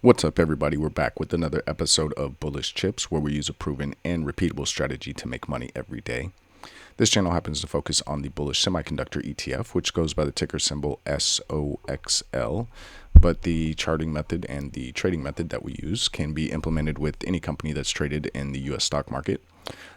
What's up, everybody? We're back with another episode of Bullish Chips, where we use a proven and repeatable strategy to make money every day. This channel happens to focus on the Bullish Semiconductor ETF, which goes by the ticker symbol SOXL, but the charting method and the trading method that we use can be implemented with any company that's traded in the US stock market.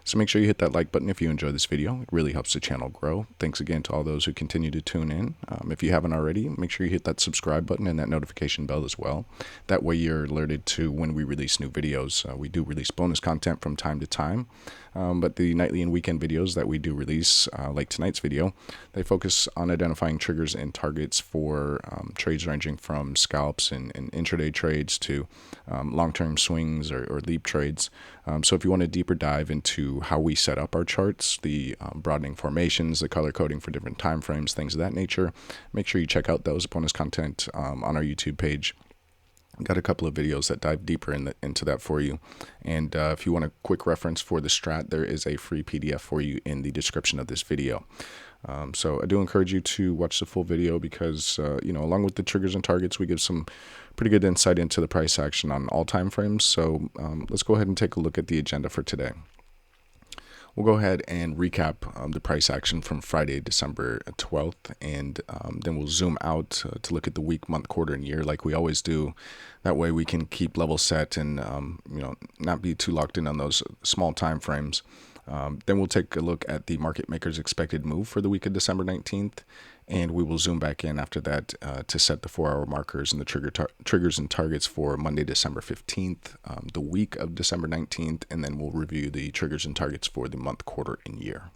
So make sure you hit that like button if you enjoy this video. It really helps the channel grow. Thanks again to all those who continue to tune in. If you haven't already, make sure you hit that subscribe button and that notification bell as well. That way you're alerted to when we release new videos. We do release bonus content from time to time, but the nightly and weekend videos that we do release, like tonight's video, they focus on identifying triggers and targets for trades ranging from scalps and intraday trades to long-term swings or leap trades. So if you want a deeper dive into how we set up our charts, the broadening formations, the color coding for different time frames, things of that nature, make sure you check out those bonus content on our YouTube page. Got a couple of videos that dive deeper into that for you. And if you want a quick reference for the strat, there is a free PDF for you in the description of this video. So I do encourage you to watch the full video because, along with the triggers and targets, we give some pretty good insight into the price action on all time frames. So let's go ahead and take a look at the agenda for today. We'll go ahead and recap the price action from Friday, December 12th, and then we'll zoom out to look at the week, month, quarter, and year like we always do. That way we can keep level set and not be too locked in on those small time frames. Then we'll take a look at the market maker's expected move for the week of December 19th, and we will zoom back in after that to set the 4-hour markers and the triggers and targets for Monday, December 15th, the week of December 19th, and then we'll review the triggers and targets for the month, quarter, and year.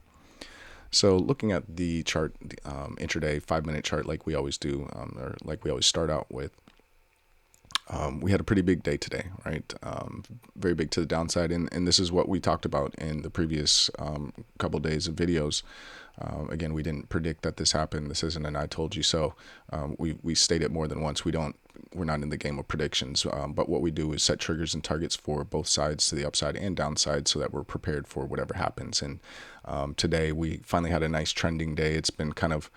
So looking at the chart, intraday 5-minute chart like we always do, or like we always start out with, we had a pretty big day today, right? Very big to the downside. And this is what we talked about in the previous couple days of videos. Again, we didn't predict that this happened. This isn't an I told you so. We state it more than once. We're not in the game of predictions, but what we do is set triggers and targets for both sides, to the upside and downside, so that we're prepared for whatever happens. And today we finally had a nice trending day. It's been kind of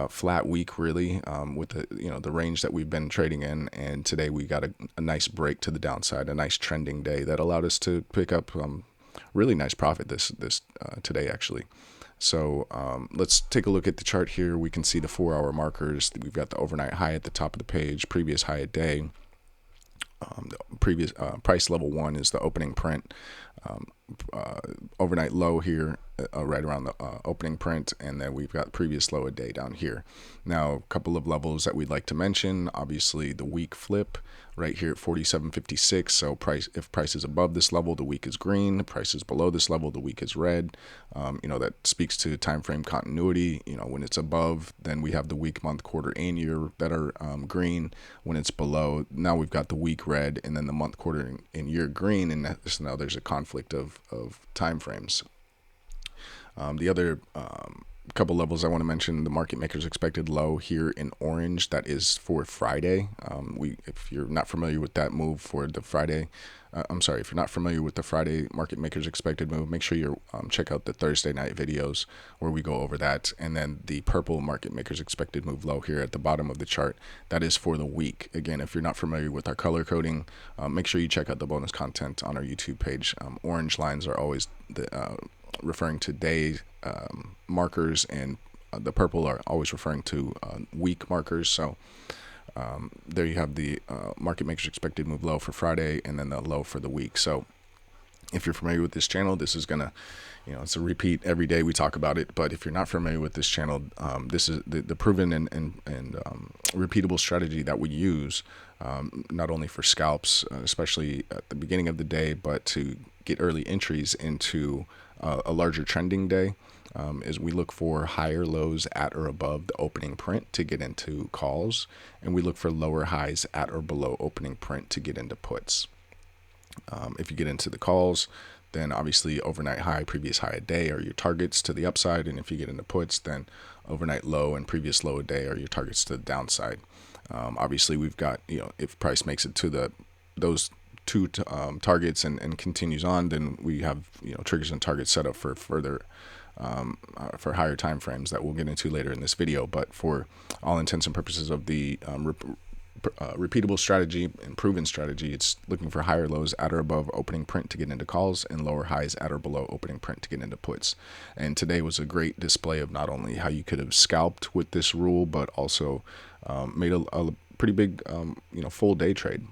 flat week really, with the range that we've been trading in, and today we got a nice break to the downside, a nice trending day that allowed us to pick up really nice profit this today actually. So let's take a look at the chart here. We can see the 4-hour markers. We've got the overnight high at the top of the page, previous high at day. The previous price level 1 is the opening print. Overnight low here, right around the opening print, and then we've got previous low a day down here. Now, a couple of levels that we'd like to mention. Obviously, the week flip right here at 47.56. So if price is above this level, the week is green. Price is below this level, the week is red. That speaks to time frame continuity. When it's above, then we have the week, month, quarter, and year that are green. When it's below, now we've got the week red, and then the month, quarter, and year green. And so now there's a conflict of time frames. The other couple levels I want to mention, the market maker's expected low here in orange, that is for Friday. If you're not familiar with that move for the Friday, if you're not familiar with the Friday market maker's expected move, make sure you check out the Thursday night videos where we go over that. And then the purple market maker's expected move low here at the bottom of the chart, that is for the week. Again, if you're not familiar with our color coding, make sure you check out the bonus content on our YouTube page. Orange lines are always referring to day markers, and the purple are always referring to week markers. So there you have the market maker's expected move low for Friday, and then the low for the week. So if you're familiar with this channel, this is gonna, it's a repeat every day we talk about it. But if you're not familiar with this channel, this is the proven and repeatable strategy that we use, not only for scalps, especially at the beginning of the day, but to get early entries into a larger trending day. Is we look for higher lows at or above the opening print to get into calls, and we look for lower highs at or below opening print to get into puts. If you get into the calls, then obviously overnight high, previous high a day are your targets to the upside, and if you get into puts, then overnight low and previous low a day are your targets to the downside. Obviously, we've got, if price makes it to those two targets and continues on, then we have triggers and targets set up for further for higher time frames that we'll get into later in this video. But for all intents and purposes of the repeatable strategy and proven strategy. It's looking for higher lows at or above opening print to get into calls and lower highs at or below opening print to get into puts. And today was a great display of not only how you could have scalped with this rule, but also made a pretty big, full day trade.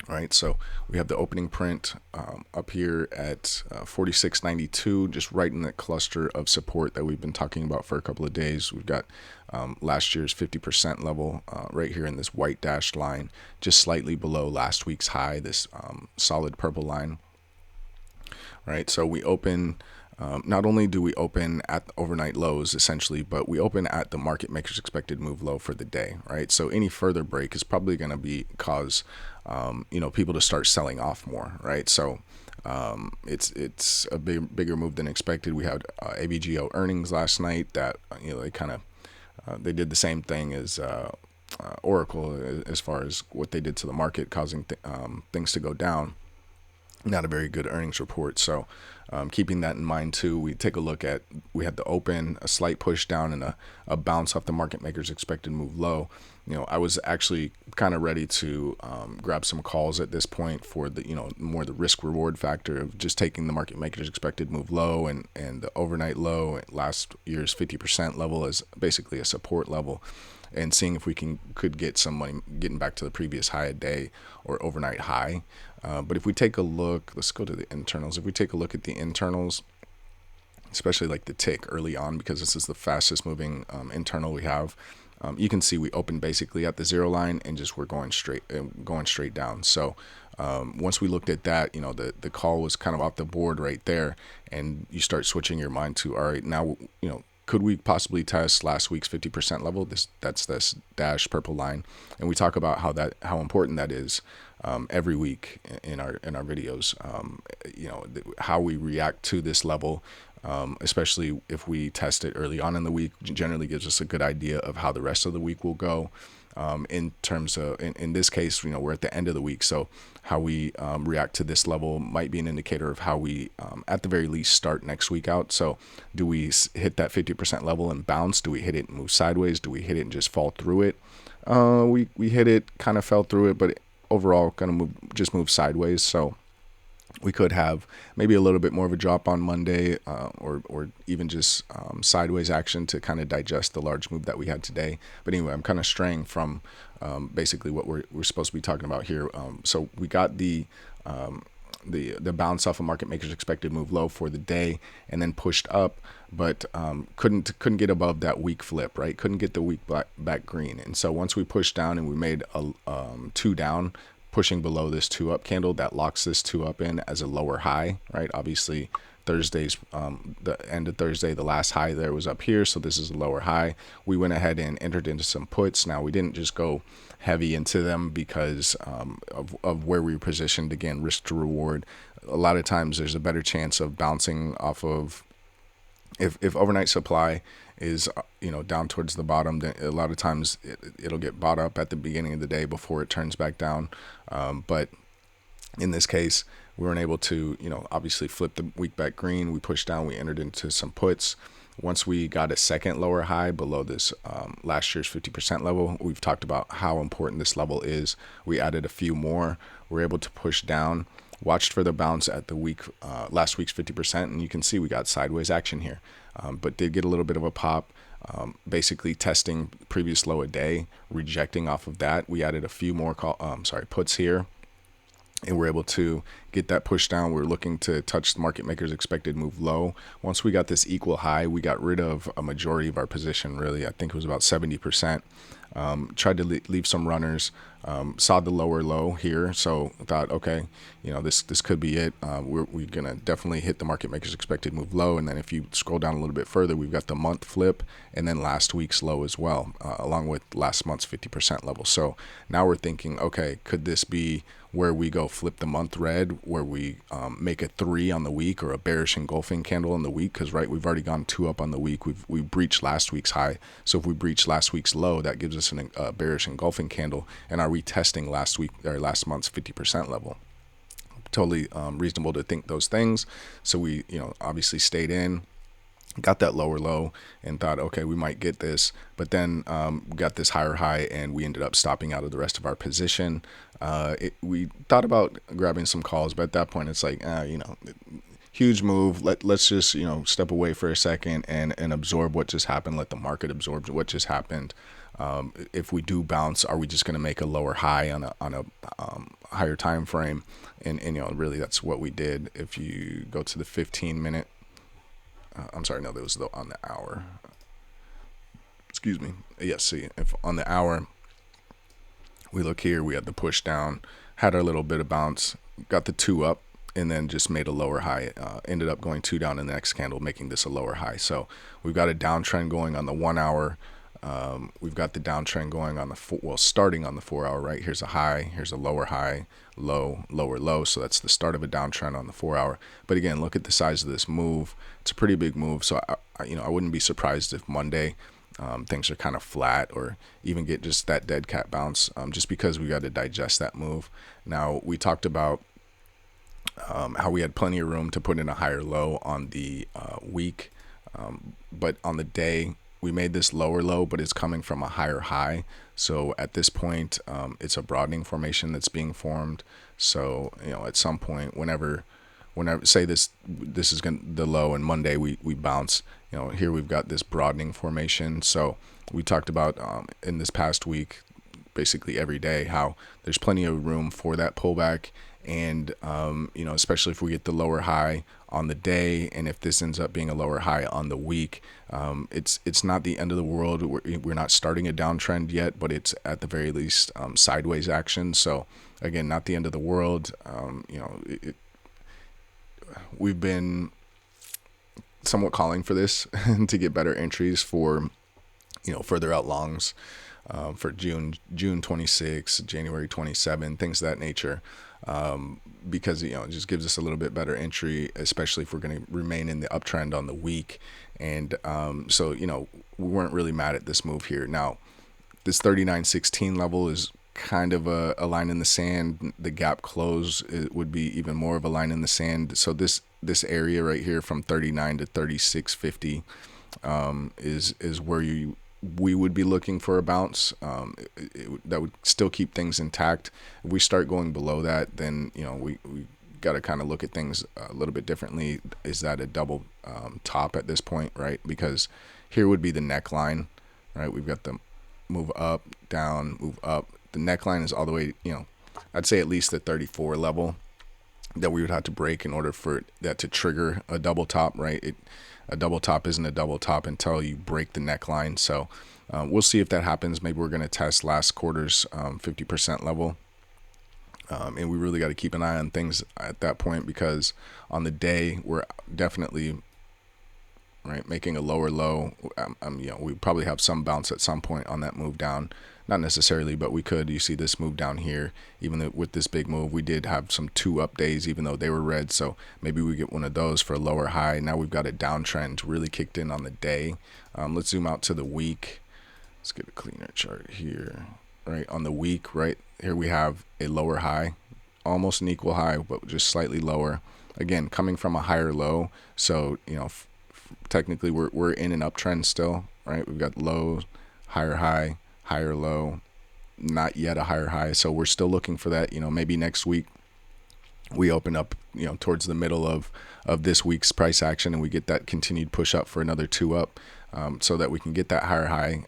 Right, so we have the opening print up here at 46.92, just right in that cluster of support that we've been talking about for a couple of days. We've got last year's 50% level right here in this white dashed line, just slightly below last week's high, this solid purple line. Right, so we open. Not only do we open at the overnight lows essentially, but we open at the market maker's expected move low for the day, right? So any further break is probably going to cause people to start selling off more, right? So it's a bigger move than expected. We had ABGO earnings last night that they did the same thing as Oracle as far as what they did to the market, causing things to go down. Not a very good earnings report. So keeping that in mind too, we had the open, a slight push down and a bounce off the market maker's expected move low. I was actually kind of ready to grab some calls at this point for the, more the risk reward factor of just taking the market maker's expected move low and the overnight low at last year's 50% level as basically a support level, and seeing if we could get some money getting back to the previous high a day or overnight high. But if we take a look, let's go to the internals. If we take a look at the internals, especially like the tick early on, because this is the fastest moving internal we have, you can see we opened basically at the zero line and just we're going straight down. So once we looked at that, the call was kind of off the board right there, and you start switching your mind to, all right, now, could we possibly test last week's 50% level? That's this dashed purple line, and we talk about how important that is every week in our videos. How we react to this level, especially if we test it early on in the week, generally gives us a good idea of how the rest of the week will go. In terms of, in this case, we're at the end of the week, so how we react to this level might be an indicator of how we, at the very least, start next week out. So do we hit that 50% level and bounce? Do we hit it and move sideways? Do we hit it and just fall through it? We hit it, kind of fell through it, but overall kind of just move sideways. So we could have maybe a little bit more of a drop on Monday, or even just sideways action to kind of digest the large move that we had today. But anyway, I'm kind of straying from basically what we're supposed to be talking about here. So we got the bounce off of market maker's expected move low for the day, and then pushed up, but couldn't get above that weak flip, right? Couldn't get the weak back green. And so once we pushed down and we made a 2 down, pushing below this 2 up candle, that locks this 2 up in as a lower high, right? Obviously Thursday's the end of Thursday, the last high there was up here, so this is a lower high. We went ahead and entered into some puts. Now we didn't just go heavy into them because of where we were positioned. Again, risk to reward. A lot of times there's a better chance of bouncing off of, if overnight supply is down towards the bottom, then a lot of times it'll get bought up at the beginning of the day before it turns back down. But in this case, we weren't able to obviously flip the week back green. We pushed down, we entered into some puts. Once we got a second lower high below this last year's 50% level, we've talked about how important this level is. We added a few more. We're able to push down, watched for the bounce at the last week's 50%, and you can see we got sideways action here, but did get a little bit of a pop, basically testing previous low a day, rejecting off of that. We added a few more puts here, and we're able to get that push down. We're looking to touch the market maker's expected move low. Once we got this equal high, we got rid of a majority of our position, really. I think it was about 70%. Tried to leave some runners, saw the lower low here, so thought, okay, this could be it. We're gonna definitely hit the market maker's expected move low, and then if you scroll down a little bit further, we've got the month flip and then last week's low as well, along with last month's 50% level. So now we're thinking, okay, could this be where we go flip the month red, where we make a 3 on the week, or a bearish engulfing candle on the week? Because we've already gone 2 up on the week. We breached last week's high, so if we breach last week's low, that gives us a bearish engulfing candle. And are we testing last month's 50% level? Totally reasonable to think those things. So we obviously stayed in. got that lower low and thought, okay, we might get this, but then got this higher high and we ended up stopping out of the rest of our position. We thought about grabbing some calls, but at that point it's like, huge move. Let's just, step away for a second and absorb what just happened. Let the market absorb what just happened. If we do bounce, are we just going to make a lower high on a higher time frame? And really that's what we did. If you go to the 15-minute, I'm sorry, no, that was on the hour. Excuse me. Yes, see, if on the hour, we look here, we had the push down, had our little bit of bounce, got the 2 up, and then just made a lower high. Ended up going 2 down in the next candle, making this a lower high. So we've got a downtrend going on the 1 hour. We've got the downtrend going on the starting on the 4 hour, right? Here's a high, here's a lower high, low, lower low. So that's the start of a downtrend on the 4 hour. But again, look at the size of this move. It's a pretty big move. So I wouldn't be surprised if Monday things are kind of flat or even get just that dead cat bounce, just because we got to digest that move. Now, we talked about how we had plenty of room to put in a higher low on the week, but on the day, we made this lower low, but it's coming from a higher high. So at this point, it's a broadening formation that's being formed. So, at some point, whenever say this is the low and Monday we bounce, here we've got this broadening formation. So we talked about in this past week, basically every day, how there's plenty of room for that pullback. And, especially if we get the lower high on the day, and if this ends up being a lower high on the week, it's not the end of the world. We're not starting a downtrend yet, but it's at the very least sideways action. So again, not the end of the world. We've been somewhat calling for this to get better entries for, further out longs, for June 26, January 27, things of that nature. Because it just gives us a little bit better entry, especially if we're going to remain in the uptrend on the week. And so we weren't really mad at this move here. Now, this 39.16 level is kind of a line in the sand. The gap close, it would be even more of a line in the sand. So this area right here from 39 to 36.50 is where we would be looking for a bounce. That would still keep things intact. If we start going below that, then we got to kind of look at things a little bit differently. Is that a double top at this point, right? Because here would be the neckline, right? We've got the move up, down, move up. The neckline is all the way, I'd say at least the 34 level that we would have to break in order for that to trigger a double top, right? A double top isn't a double top until you break the neckline. So we'll see if that happens. Maybe we're going to test last quarter's 50% level. And we really got to keep an eye on things at that point, because on the day we're definitely making a lower low. We probably have some bounce at some point on that move down. Not necessarily, but we could. You see this move down here, even with this big move, we did have some 2 up days, even though they were red. So maybe we get one of those for a lower high. Now we've got a downtrend really kicked in on the day. Let's zoom out to the week. Let's get a cleaner chart here. Right on the week, right here we have a lower high, almost an equal high, but just slightly lower. Again, coming from a higher low. So technically we're in an uptrend still, right? We've got low, higher high, higher low, not yet a higher high. So we're still looking for that. Maybe next week we open up, towards the middle of this week's price action, and we get that continued push up for another 2 up, so that we can get that higher high.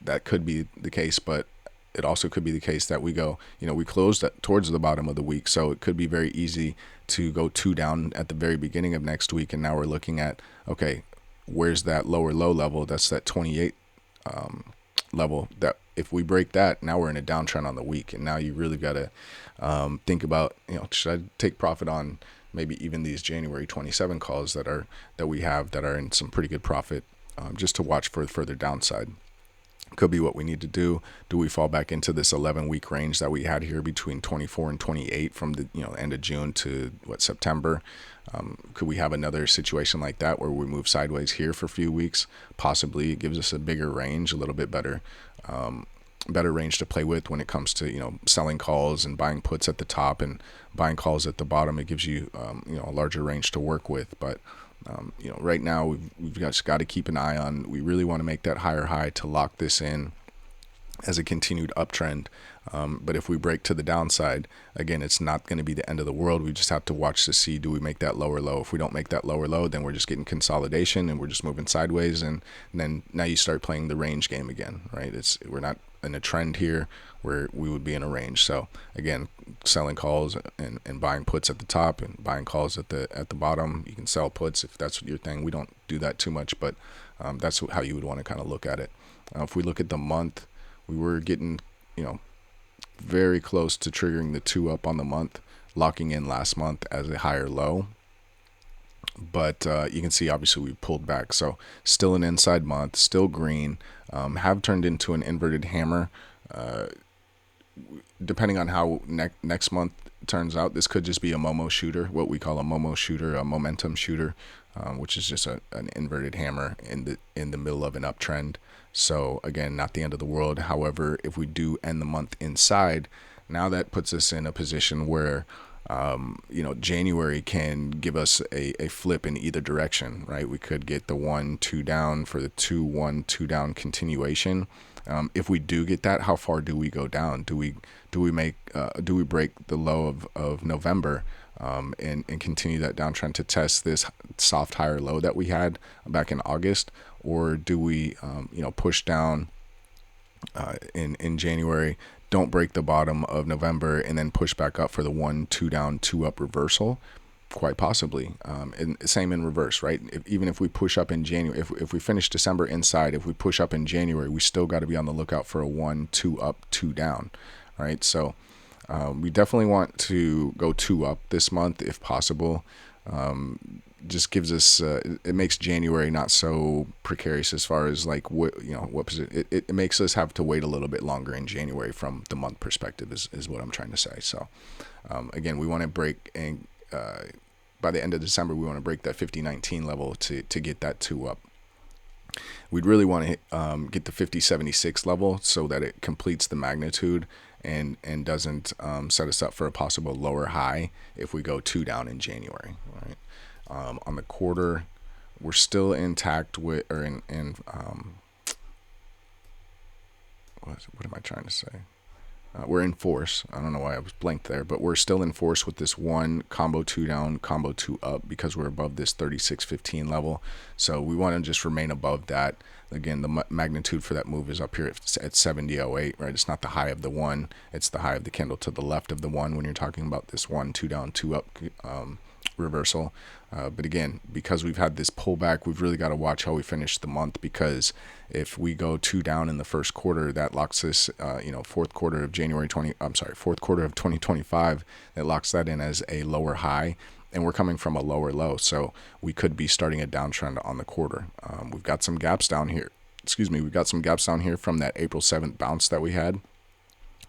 That could be the case, but it also could be the case that we go, we closed towards the bottom of the week. So it could be very easy to go 2 down at the very beginning of next week. And now we're looking at, okay, where's that lower low level? That's that 28 level. That if we break that, now we're in a downtrend on the week. And now you really got to think about, should I take profit on maybe even these January 27 calls that we have that are in some pretty good profit, just to watch for further downside. Could be what we need to do. Do we fall back into this 11-week range that we had here between 24 and 28 from the end of June to September? Could we have another situation like that where we move sideways here for a few weeks? Possibly. It gives us a bigger range, a little bit better range to play with when it comes to selling calls and buying puts at the top and buying calls at the bottom. It gives you a larger range to work with. But Right now we've just got to keep an eye on. We really want to make that higher high to lock this in as a continued uptrend. But if we break to the downside, again, it's not going to be the end of the world. We just have to watch to see, do we make that lower low? If we don't make that lower low, then we're just getting consolidation and we're just moving sideways. And then now you start playing the range game again, right? We're not in a trend here where we would be in a range. So again, selling calls and buying puts at the top and buying calls at the bottom. You can sell puts if that's your thing. We don't do that too much, but that's how you would want to kind of look at it. If we look at the month, we were getting, very close to triggering the 2 up on the month, locking in last month as a higher low. But you can see obviously we pulled back. So still an inside month, still green, have turned into an inverted hammer. Depending on how next month turns out, this could just be a Momo shooter, what we call a Momo shooter, a momentum shooter, which is just an inverted hammer in the middle of an uptrend. So again, not the end of the world. However, if we do end the month inside, now that puts us in a position where January can give us a flip in either direction, right? We could get the 1-2 down for the 2-1-2 down continuation. If we do get that, how far do we go down? Do we break the low of November and continue that downtrend to test this soft higher low that we had back in August, or do we push down in January, don't break the bottom of November, and then push back up for the 1-2 down 2 up reversal? Quite possibly. And same in reverse, right? Even if we push up in January, if we finish December inside, if we push up in January, we still got to be on the lookout for a 1-2 up 2 down, right? So we definitely want to go 2 up this month if possible. Just gives us it makes January not so precarious as far as like what position. It makes us have to wait a little bit longer in January from the month perspective is what I'm trying to say. So again, we want to break, and by the end of December we want to break that 50.19 level to get that 2 up. We'd really want to get the 50.76 level so that it completes the magnitude and doesn't set us up for a possible lower high if we go 2 down in January, right? On the quarter, we're still intact with, or what am I trying to say? We're in force. I don't know why I was blanked there, but we're still in force with this 1 combo 2 down, combo 2 up, because we're above this 36.15 level. So we want to just remain above that. Again, the magnitude for that move is up here at 70.08, right? It's not the high of the 1. It's the high of the candle to the left of the 1 when you're talking about this 1-2 down, 2 up reversal. But again, because we've had this pullback, we've really got to watch how we finish the month, because if we go 2 down in the first quarter, that locks this, fourth quarter of 2025, that locks that in as a lower high, and we're coming from a lower low. So we could be starting a downtrend on the quarter. We've got some gaps down here. We've got some gaps down here from that April 7th bounce that we had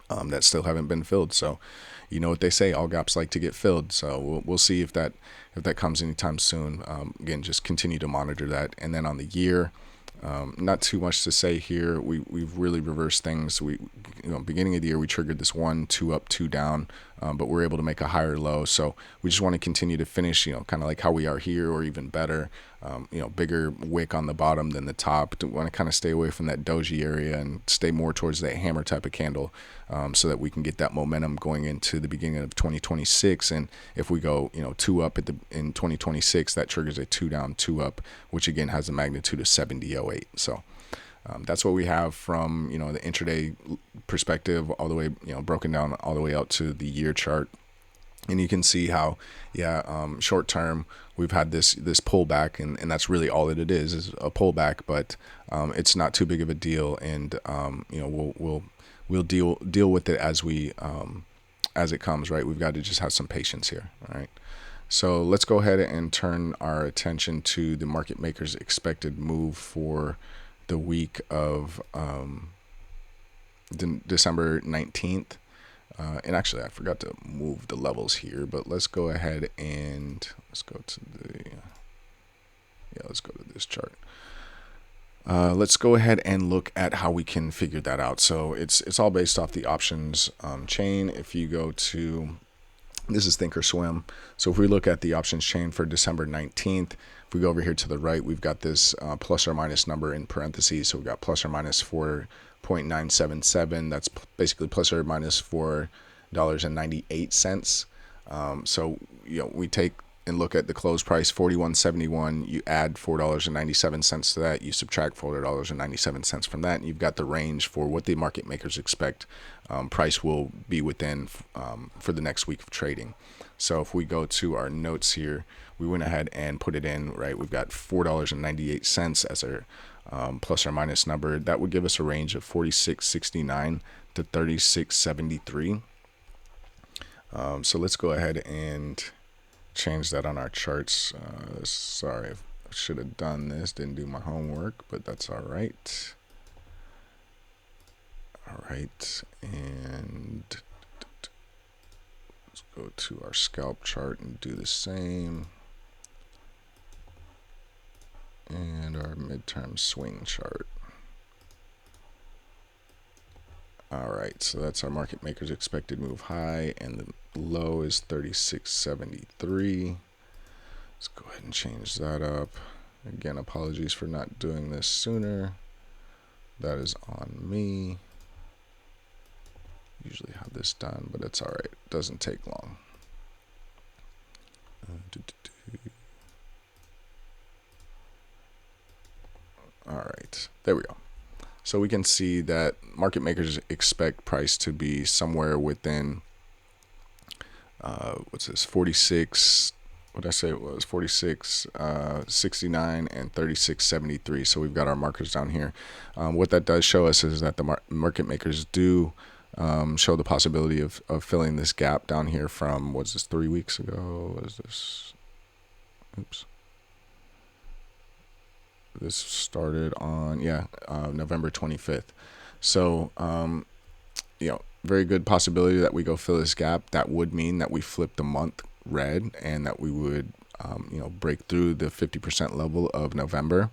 that still haven't been filled. So you know what they say, all gaps like to get filled. So we'll see if that comes anytime soon. Again, just continue to monitor that. And then on the year, not too much to say here. We've really reversed things. Beginning of the year, we triggered this 1-2 up 2 down, but we're able to make a higher low. So we just want to continue to finish, kind of like how we are here, or even better. Bigger wick on the bottom than the top. Want to kind of stay away from that doji area and stay more towards that hammer type of candle, so that we can get that momentum going into the beginning of 2026. And if we go 2 up in 2026, that triggers a 2 down 2 up, which again has a magnitude of 70.08. So that's what we have from the intraday perspective, all the way broken down all the way out to the year chart. And you can see how, short term, we've had this pullback, and that's really all that it is a pullback. But it's not too big of a deal, and we'll deal with it as it comes. Right, we've got to just have some patience here. All right. So let's go ahead and turn our attention to the market maker's expected move for the week of December 19th. And actually, I forgot to move the levels here, but let's go ahead and let's go to this chart. Let's go ahead and look at how we can figure that out. So it's all based off the options chain. If you go to This is Thinkorswim. So if we look at the options chain for December 19th, if we go over here to the right, we've got this plus or minus number in parentheses. So we've got plus or minus 4.977. That's basically plus or minus $4.98. So, we take and look at the close price, 41.71. You add $4.97 to that. You subtract $4.97 from that, and you've got the range for what the market makers expect price will be within for the next week of trading. So if we go to our notes here, we went ahead and put it in, right? We've got $4.98 as our plus or minus number. That would give us a range of 46.69 to 36.73. So let's go ahead and change that on our charts. Sorry, I should have done this. Didn't do my homework, but that's all right. All right, and let's go to our scalp chart and do the same. And our midterm swing chart. All right, so that's our market maker's expected move high, and the low is 36.73. Let's go ahead and change that up. Again, apologies for not doing this sooner. That is on me. Usually have this done, but it's all right. It doesn't take long. All right, there we go. So we can see that market makers expect price to be somewhere within, what's this, 46, what did I say it was, 46, 69, and 36.73. So we've got our markers down here. What that does show us is that the market makers do show the possibility of filling this gap down here from, what's this, 3 weeks ago? What is this? Oops. This started on, November 25th. So, very good possibility that we go fill this gap. That would mean that we flip the month red and that we would, break through the 50% level of November.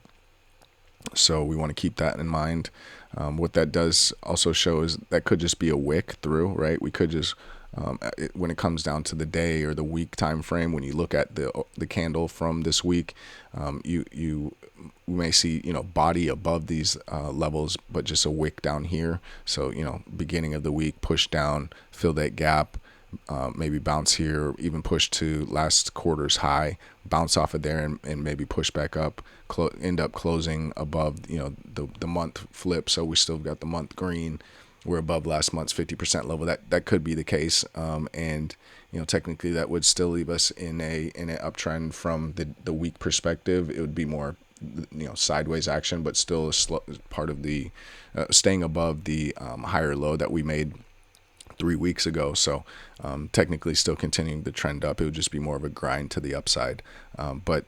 So we want to keep that in mind. What that does also show is that could just be a wick through, right? We could just, when it comes down to the day or the week time frame, when you look at the candle from this week, you may see, body above these levels, but just a wick down here. So, beginning of the week, push down, fill that gap, maybe bounce here, or even push to last quarter's high, bounce off of there, and maybe push back up, end up closing above, the month flip. So we still got the month green. We're above last month's 50% level. That could be the case, and technically that would still leave us in an uptrend from the week perspective. It would be more sideways action, but still part of the staying above the higher low that we made 3 weeks ago. So technically still continuing the trend up. It would just be more of a grind to the upside, but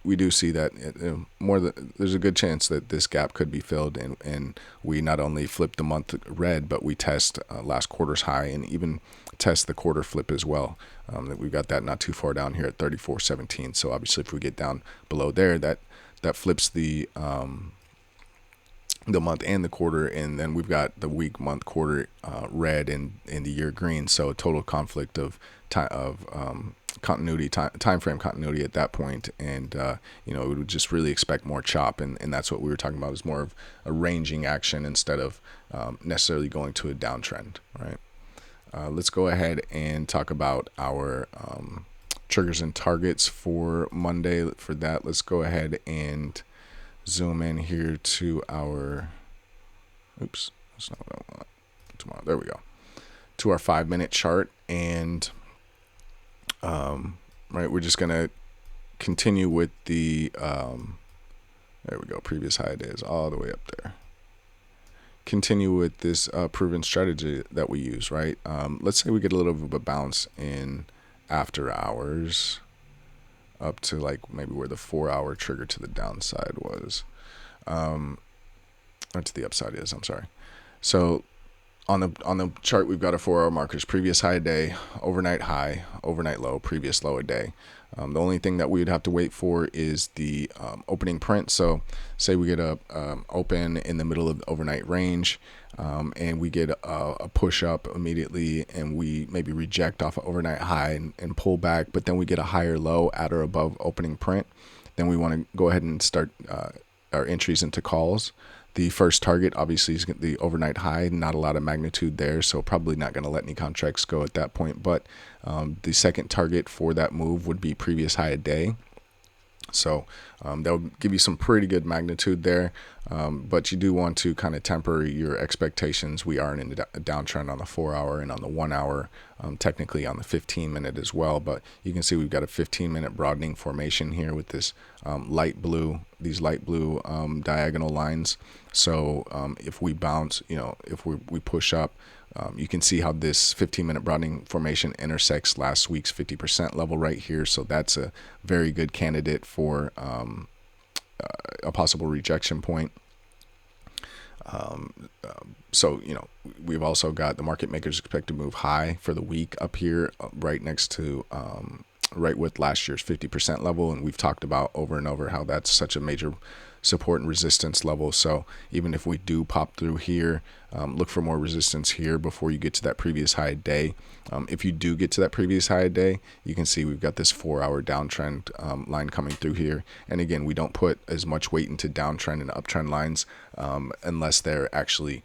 we do see that there's a good chance that this gap could be filled, and we not only flip the month red, but we test last quarter's high and even test the quarter flip as well. We've got that not too far down here at 34.17. So obviously if we get down below there, that flips the month and the quarter, and then we've got the week, month, quarter red and the year green. So a total conflict of continuity, time frame continuity at that point, and we would just really expect more chop, and that's what we were talking about, is more of a ranging action instead of necessarily going to a downtrend, right? Let's go ahead and talk about our triggers and targets for Monday. For that, let's go ahead and zoom in here to our, oops, that's not what I want. Tomorrow, there we go, to our 5-minute chart, and right, we're just gonna continue with the there we go, previous high days all the way up there. Continue with this proven strategy that we use, right? Let's say we get a little bit of a bounce in after hours up to like maybe where the 4-hour trigger to the downside was, or to the upside is, I'm sorry. So on the chart, we've got our 4-hour markers: previous high day, overnight high, overnight low, previous low a day. The only thing that we would have to wait for is the opening print. So say we get a open in the middle of the overnight range, and we get a push up immediately, and we maybe reject off an overnight high and pull back, but then we get a higher low at or above opening print. Then we want to go ahead and start our entries into calls. The first target obviously is the overnight high, not a lot of magnitude there, so probably not going to let any contracts go at that point. But the second target for that move would be previous high a day. So that would give you some pretty good magnitude there, but you do want to kind of temper your expectations. We are in a downtrend on the 4-hour and on the 1-hour, technically on the 15-minute as well. But you can see we've got a 15-minute broadening formation here with this these light blue diagonal lines. So if we bounce, if we push up, you can see how this 15-minute broadening formation intersects last week's 50% level right here. So that's a very good candidate for a possible rejection point. So, we've also got the market makers expect to move high for the week up here, right next to, right with last year's 50% level. And we've talked about over and over how that's such a major support and resistance level. So even if we do pop through here, look for more resistance here before you get to that previous high day. If you do get to that previous high day, you can see we've got this 4-hour downtrend line coming through here. And again, we don't put as much weight into downtrend and uptrend lines unless they're actually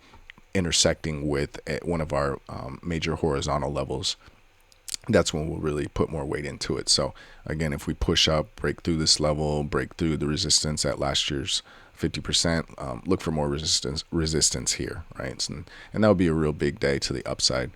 intersecting with one of our major horizontal levels. That's when we'll really put more weight into it. So again, if we push up, break through this level, break through the resistance at last year's 50%, look for more resistance here, right? And that would be a real big day to the upside.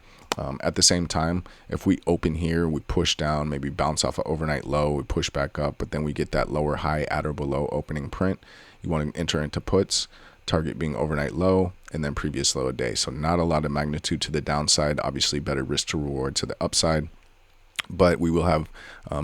At the same time, if we open here, we push down, maybe bounce off an overnight low, we push back up, but then we get that lower high at or below opening print, you want to enter into puts, target being overnight low and then previous low a day. So not a lot of magnitude to the downside, obviously better risk to reward to the upside. But we will have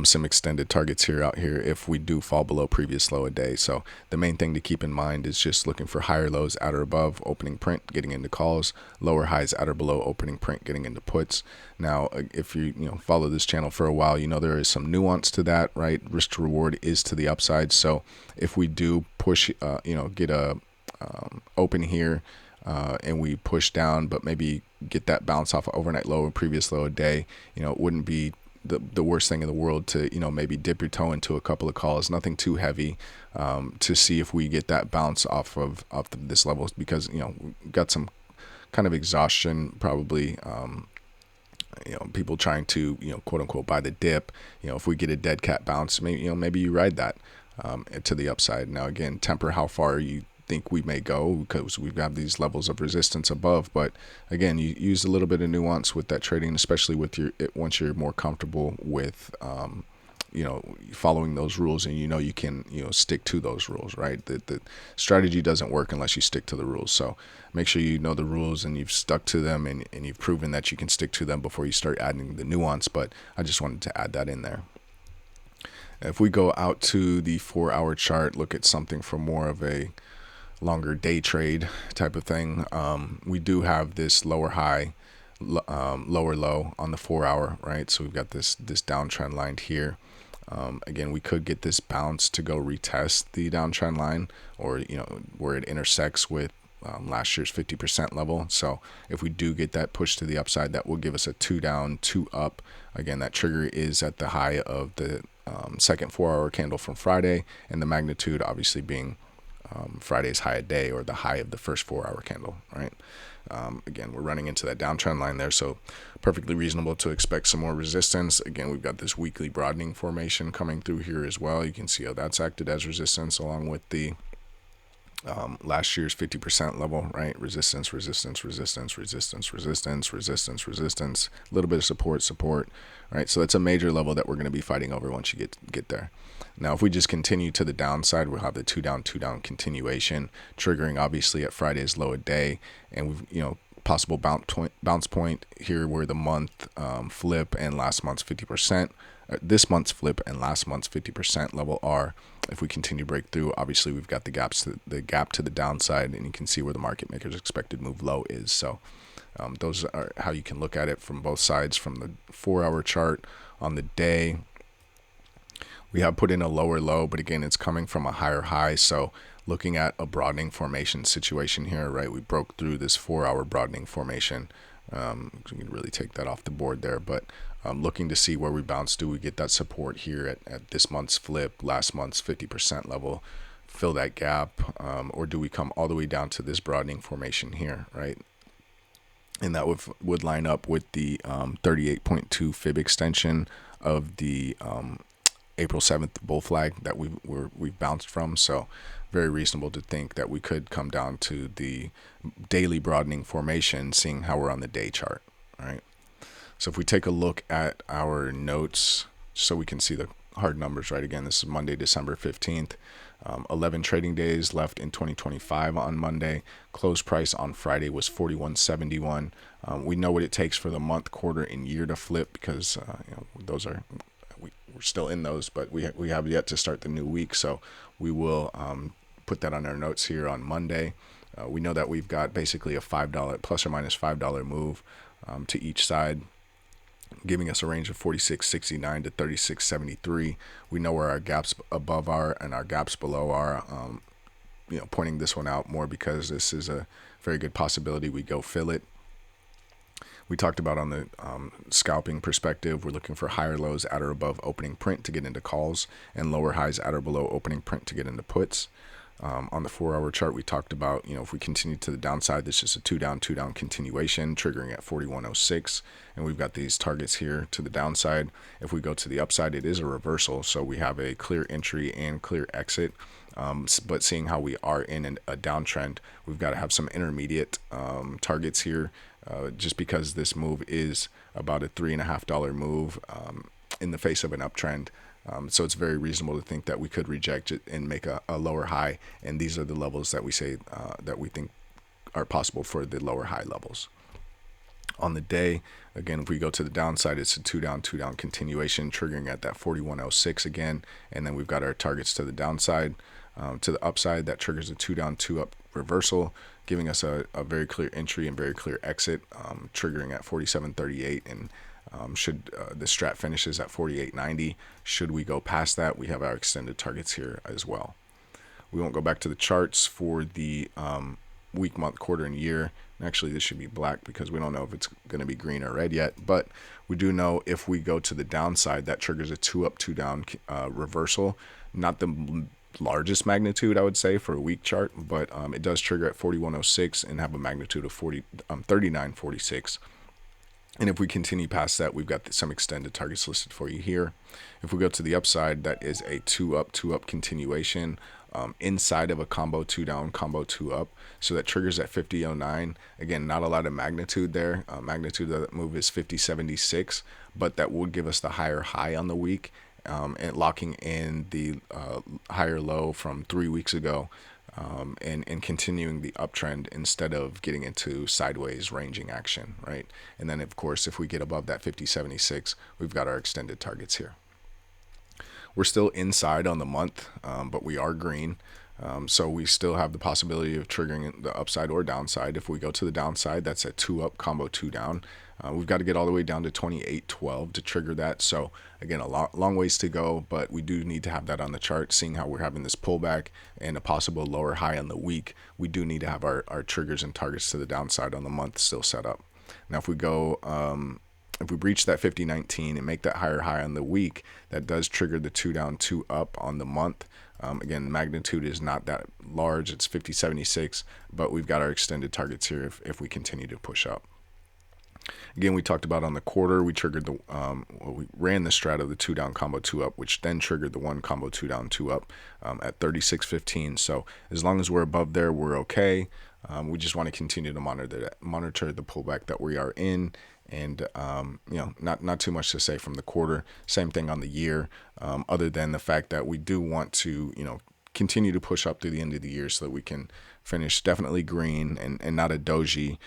some extended targets out here if we do fall below previous low a day. So the main thing to keep in mind is just looking for higher lows at or above opening print, getting into calls, lower highs at or below opening print, getting into puts. Now, if you follow this channel for a while, there is some nuance to that, right? Risk to reward is to the upside. So if we do push, get a open here, and we push down, but maybe get that bounce off of overnight low or previous low a day, it wouldn't be the worst thing in the world to maybe dip your toe into a couple of calls, nothing too heavy, to see if we get that bounce off this level, because we've got some kind of exhaustion probably, people trying to quote unquote buy the dip. If we get a dead cat bounce, maybe you ride that to the upside. Now again, temper how far you think we may go, because we've got these levels of resistance above. But again, you use a little bit of nuance with that trading, especially with once you're more comfortable with following those rules, and you can stick to those rules, right? The strategy doesn't work unless you stick to the rules. So make sure you know the rules and you've stuck to them, and you've proven that you can stick to them before you start adding the nuance. But I just wanted to add that in there. If we go out to the 4-hour chart, look at something for more of a longer day trade type of thing, we do have this lower high, lower low on the 4-hour, right? So we've got this downtrend line here. Again, we could get this bounce to go retest the downtrend line, or where it intersects with last year's 50% level. So if we do get that push to the upside, that will give us a 2 down, 2 up. Again, that trigger is at the high of the second 4-hour candle from Friday, and the magnitude obviously being Friday's high a day, or the high of the first 4-hour candle, right? Again, we're running into that downtrend line there, so perfectly reasonable to expect some more resistance. Again, we've got this weekly broadening formation coming through here as well. You can see how that's acted as resistance, along with the last year's 50% level, right? Resistance, resistance, resistance, resistance, resistance, resistance, resistance, a little bit of support, right? So that's a major level that we're going to be fighting over once you get there. Now, if we just continue to the downside, we'll have the 2 down, 2 down continuation, triggering obviously at Friday's low a day, and we've possible bounce point here where the month flip and last month's 50%. This month's flip and last month's 50% level are. If we continue to break through, obviously we've got the gap to the downside, and you can see where the market maker's expected move low is. So those are how you can look at it from both sides, from the 4-hour chart on the day. We have put in a lower low, but again, it's coming from a higher high. So looking at a broadening formation situation here, right? We broke through this 4-hour broadening formation. You can really take that off the board there, but looking to see where we bounce. Do we get that support here at this month's flip, last month's 50% level, fill that gap, or do we come all the way down to this broadening formation here, right? And that would line up with the 38.2 fib extension of the April 7th bull flag that we've bounced from. So very reasonable to think that we could come down to the daily broadening formation, seeing how we're on the day chart. All right. So if we take a look at our notes, so we can see the hard numbers, right? Again, this is Monday, December 15th. 11 trading days left in 2025 on Monday. Close price on Friday was 41.71. We know what it takes for the month, quarter, and year to flip because those are we're still in those, but we have yet to start the new week. So we will put that on our notes here on Monday. We know that we've got basically a $5 plus or minus $5 move to each side, giving us a range of 46.69 to 36.73. We know where our gaps above are and our gaps below are. Pointing this one out more because this is a very good possibility we go fill it. We talked about on the scalping perspective, we're looking for higher lows at or above opening print to get into calls and lower highs at or below opening print to get into puts. On the 4-hour chart, we talked about, if we continue to the downside, this is a two down continuation triggering at 41.06. And we've got these targets here to the downside. If we go to the upside, it is a reversal. So we have a clear entry and clear exit. But seeing how we are in a downtrend, we've got to have some intermediate targets here. Just because this move is about a $3.50 move in the face of an uptrend. So it's very reasonable to think that we could reject it and make a lower high. And these are the levels that we say that we think are possible for the lower high levels. On the day, again, if we go to the downside, it's a two down continuation triggering at that 41.06 again. And then we've got our targets to the downside. To the upside, that triggers a two down, two up reversal, giving us a very clear entry and very clear exit, triggering at 47.38. And should the strat finishes at 48.90, should we go past that, we have our extended targets here as well. We won't go back to the charts for the week, month, quarter, and year. Actually, this should be black because we don't know if it's going to be green or red yet. But we do know if we go to the downside, that triggers a two up, two down reversal. Not the largest magnitude, I would say, for a week chart, but it does trigger at 41.06 and have a magnitude of 39.46. And if we continue past that, we've got some extended targets listed for you here. If we go to the upside, that is a two up continuation inside of a combo two down, combo two up. So that triggers at 50.09. Again, not a lot of magnitude there. Magnitude of that move is 50.76, but that would give us the higher high on the week. And locking in the higher low from 3 weeks ago and continuing the uptrend instead of getting into sideways ranging action, right? And then, of course, if we get above that 50.76, we've got our extended targets here. We're still inside on the month, but we are green. So we still have the possibility of triggering the upside or downside. If we go to the downside, that's a two up, combo two down. We've got to get all the way down to 28.12 to trigger that. So again, a long ways to go, but we do need to have that on the chart. Seeing how we're having this pullback and a possible lower high on the week, we do need to have our triggers and targets to the downside on the month still set up. Now, if we go, if we breach that 50.19 and make that higher high on the week, that does trigger the two down, two up on the month. Again, magnitude is not that large. It's 50.76, but we've got our extended targets here if we continue to push up. Again, we talked about on the quarter, we triggered the, we ran the strat of the two down combo two up, which then triggered the one combo two down two up at 36.15. So as long as we're above there, we're okay. We just want to continue to monitor the pullback that we are in. And, not too much to say from the quarter. Same thing on the year, other than the fact that we do want to, continue to push up through the end of the year so that we can finish definitely green and not a doji,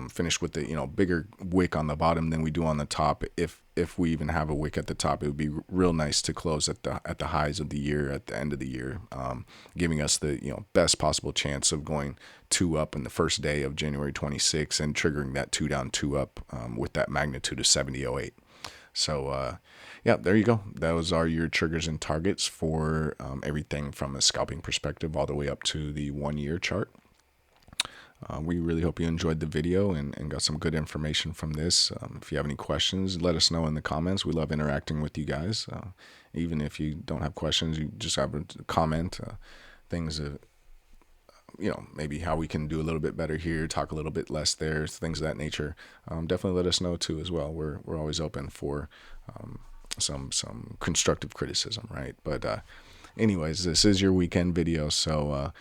finish with the, bigger wick on the bottom than we do on the top. If we even have a wick at the top, it would be real nice to close at the highs of the year, at the end of the year, giving us the, best possible chance of going two up in the first day of January 26 and triggering that two down, two up with that magnitude of 70.08. So, yeah, there you go. Those are your triggers and targets for everything from a scalping perspective all the way up to the 1 year chart. We really hope you enjoyed the video and got some good information from this. If you have any questions, let us know in the comments. We love interacting with you guys. Even if you don't have questions, you just have a comment, things maybe how we can do a little bit better here, talk a little bit less there, things of that nature. Definitely let us know too as well. We're always open for some constructive criticism, right? But anyways, this is your weekend video, so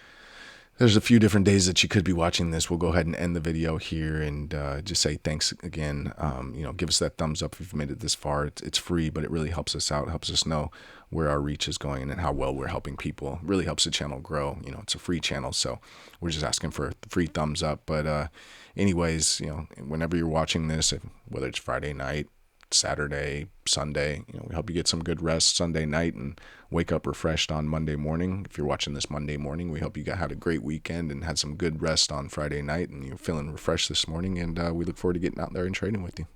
there's a few different days that you could be watching this. We'll go ahead and end the video here and just say thanks again. Give us that thumbs up if you've made it this far. It's free, but it really helps us out, helps us know where our reach is going and how well we're helping people. It really helps the channel grow. It's a free channel, so we're just asking for a free thumbs up. But anyways, whenever you're watching this, whether it's Friday night, Saturday, Sunday, we hope you get some good rest Sunday night and wake up refreshed on Monday morning. If you're watching this Monday morning, we hope you had a great weekend and had some good rest on Friday night and you're feeling refreshed this morning. And we look forward to getting out there and trading with you.